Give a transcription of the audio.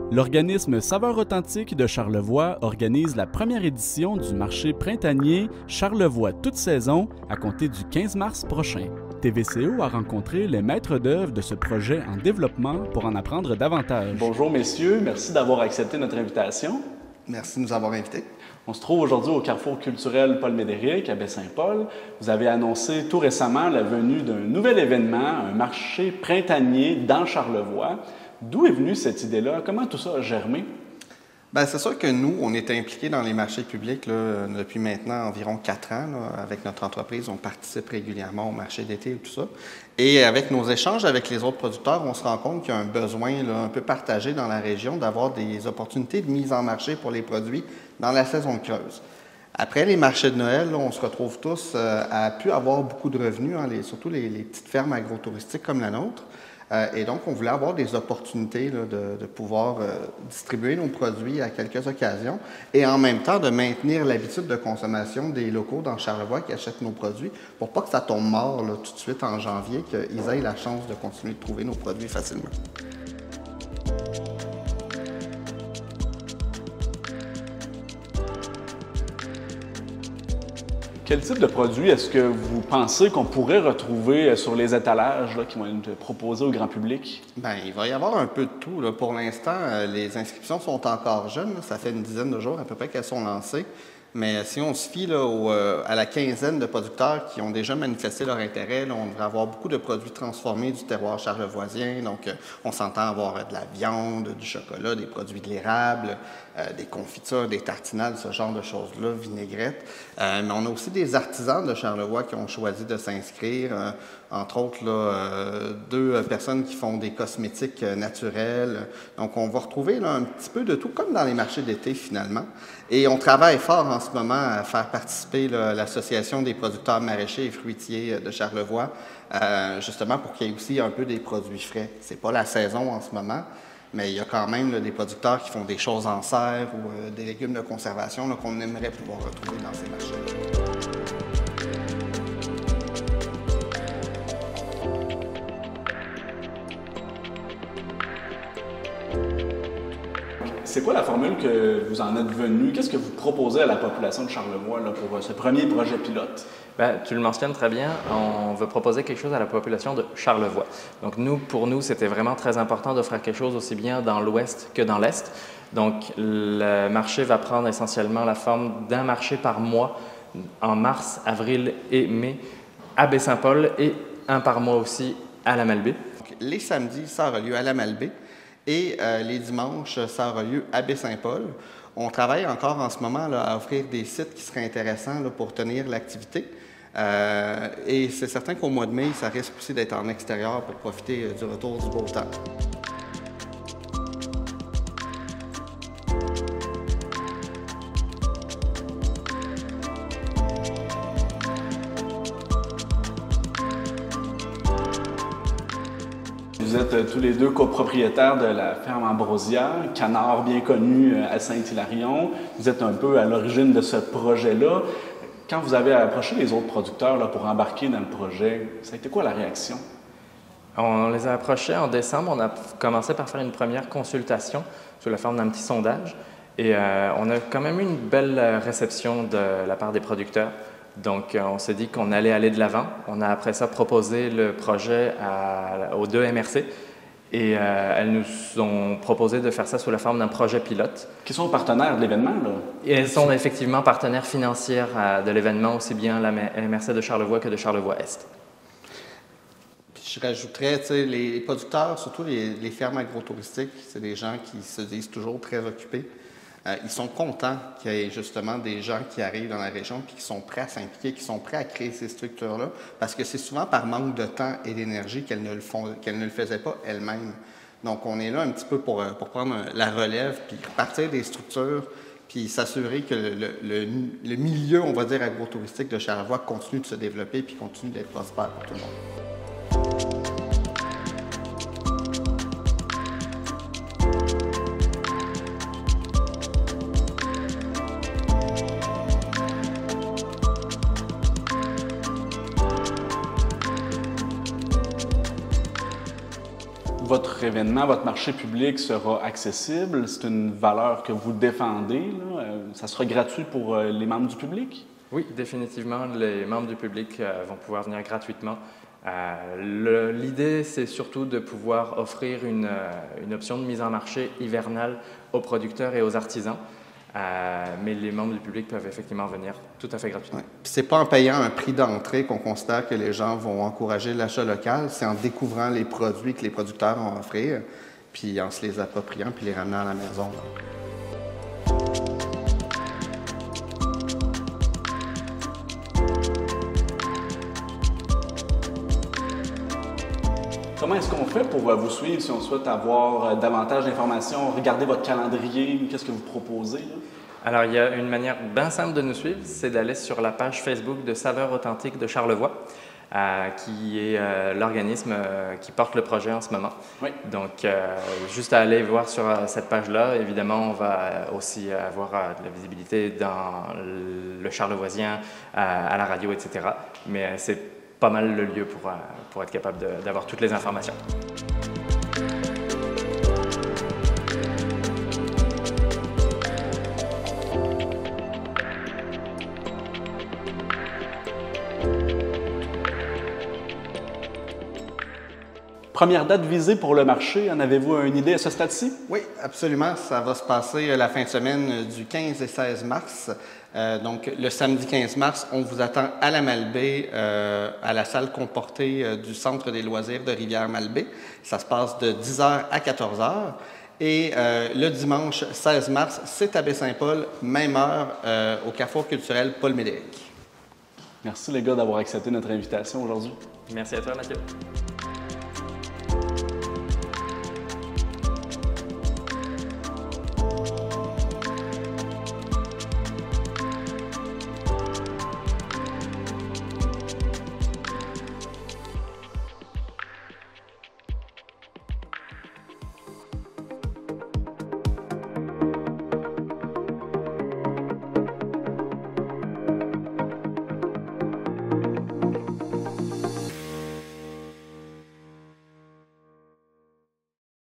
L'organisme Saveurs Authentiques de Charlevoix organise la première édition du marché printanier Charlevoix toute saison à compter du 15 mars prochain. TVCO a rencontré les maîtres d'œuvre de ce projet en développement pour en apprendre davantage. Bonjour messieurs, merci d'avoir accepté notre invitation. Merci de nous avoir invités. On se trouve aujourd'hui au Carrefour culturel Paul-Médéric à Baie-Saint-Paul. Vous avez annoncé tout récemment la venue d'un nouvel événement, un marché printanier dans Charlevoix. D'où est venue cette idée-là? Comment tout ça a germé? Bien, c'est sûr que nous, on est impliqués dans les marchés publics là, depuis maintenant environ 4 ans. Là, avec notre entreprise, on participe régulièrement au marché d'été et tout ça. Et avec nos échanges avec les autres producteurs, on se rend compte qu'il y a un besoin là, un peu partagé dans la région d'avoir des opportunités de mise en marché pour les produits dans la saison creuse. Après les marchés de Noël, là, on se retrouve tous à pu avoir beaucoup de revenus, hein, surtout les petites fermes agrotouristiques comme la nôtre. Et donc, on voulait avoir des opportunités là, de pouvoir distribuer nos produits à quelques occasions et en même temps de maintenir l'habitude de consommation des locaux dans Charlevoix qui achètent nos produits pour pas que ça tombe mort là, tout de suite en janvier, qu'ils aient la chance de continuer de trouver nos produits facilement. Quel type de produits est-ce que vous pensez qu'on pourrait retrouver sur les étalages là, qui vont être proposés au grand public? Bien, il va y avoir un peu de tout. Là. Pour l'instant, les inscriptions sont encore jeunes. Là. Ça fait une dizaine de jours à peu près qu'elles sont lancées. Mais si on se fie là, à la quinzaine de producteurs qui ont déjà manifesté leur intérêt, là, on devrait avoir beaucoup de produits transformés du terroir charlevoisien. Donc, on s'entend avoir de la viande, du chocolat, des produits de l'érable, des confitures, des tartinades, ce genre de choses-là, vinaigrettes. Mais on a aussi des artisans de Charlevoix qui ont choisi de s'inscrire. Entre autres, là, 2 personnes qui font des cosmétiques naturels. Donc, on va retrouver là, un petit peu de tout, comme dans les marchés d'été, finalement. Et on travaille fort en ce moment à faire participer l'Association des producteurs maraîchers et fruitiers de Charlevoix, justement pour qu'il y ait aussi un peu des produits frais. C'est pas la saison en ce moment, mais il y a quand même là, des producteurs qui font des choses en serre ou des légumes de conservation qu'on aimerait pouvoir retrouver dans ces marchés-là. C'est quoi la formule que vous en êtes venu? Qu'est-ce que vous proposez à la population de Charlevoix là, pour ce premier projet pilote? Bien, tu le mentionnes très bien, on veut proposer quelque chose à la population de Charlevoix. Donc pour nous, c'était vraiment très important d'offrir quelque chose aussi bien dans l'ouest que dans l'est. Donc le marché va prendre essentiellement la forme d'un marché par mois en mars, avril et mai à Baie-Saint-Paul et un par mois aussi à la Malbaie. Les samedis, ça aura lieu à la Malbaie. Et les dimanches, ça aura lieu à Baie-Saint-Paul. On travaille encore en ce moment là, à offrir des sites qui seraient intéressants là, pour tenir l'activité. Et c'est certain qu'au mois de mai, ça risque aussi d'être en extérieur pour profiter du retour du beau temps. Vous êtes tous les deux copropriétaires de la ferme Ambrosia, canard bien connu à Saint-Hilarion. Vous êtes un peu à l'origine de ce projet-là. Quand vous avez approché les autres producteurs là, pour embarquer dans le projet, ça a été quoi la réaction? On les a approchés en décembre. On a commencé par faire une première consultation sous la forme d'un petit sondage. Et on a quand même eu une belle réception de la part des producteurs. Donc, on s'est dit qu'on allait aller de l'avant. On a après ça proposé le projet aux 2 MRC et elles nous ont proposé de faire ça sous la forme d'un projet pilote. Qui sont partenaires de l'événement, là? Et elles sont effectivement partenaires financiers de l'événement, aussi bien la MRC de Charlevoix que de Charlevoix-Est. Je rajouterais, tu sais, les producteurs, surtout les fermes agrotouristiques, c'est des gens qui se disent toujours très occupés. Ils sont contents qu'il y ait justement des gens qui arrivent dans la région et qui sont prêts à s'impliquer, qui sont prêts à créer ces structures-là, parce que c'est souvent par manque de temps et d'énergie qu'elles ne le faisaient pas elles-mêmes. Donc, on est là un petit peu pour prendre la relève, puis repartir des structures, puis s'assurer que le milieu, on va dire, agrotouristique de Charlevoix continue de se développer puis continue d'être prospère pour tout le monde. votre événement, votre marché public sera accessible? C'est une valeur que vous défendez, là? Ça sera gratuit pour les membres du public? Oui, définitivement, les membres du public vont pouvoir venir gratuitement. L'idée, c'est surtout de pouvoir offrir une option de mise en marché hivernale aux producteurs et aux artisans. Mais les membres du public peuvent effectivement venir tout à fait gratuitement. Ouais. Ce n'est pas en payant un prix d'entrée qu'on considère que les gens vont encourager l'achat local, c'est en découvrant les produits que les producteurs ont à offrir, puis en se les appropriant, puis les ramenant à la maison. Comment est-ce qu'on fait pour vous suivre si on souhaite avoir davantage d'informations, regarder votre calendrier, qu'est-ce que vous proposez, là? Alors, il y a une manière bien simple de nous suivre, c'est d'aller sur la page Facebook de Saveurs authentiques de Charlevoix, qui est l'organisme qui porte le projet en ce moment. Oui. Donc, juste à aller voir sur cette page-là. Évidemment, on va aussi avoir de la visibilité dans le Charlevoisien, à la radio, etc. Mais c'est pas mal le lieu pour être capable d'avoir toutes les informations. Première date visée pour le marché, en avez-vous une idée à ce stade-ci? Oui, absolument. Ça va se passer la fin de semaine du 15 et 16 mars. Donc, le samedi 15 mars, on vous attend à la Malbaie, à la salle comportée du Centre des loisirs de Rivière-Malbaie. Ça se passe de 10h à 14h. Et le dimanche 16 mars, c'est à Baie-Saint-Paul, même heure, au Carrefour culturel Paul Médéric. Merci les gars d'avoir accepté notre invitation aujourd'hui. Merci à toi, Mathieu.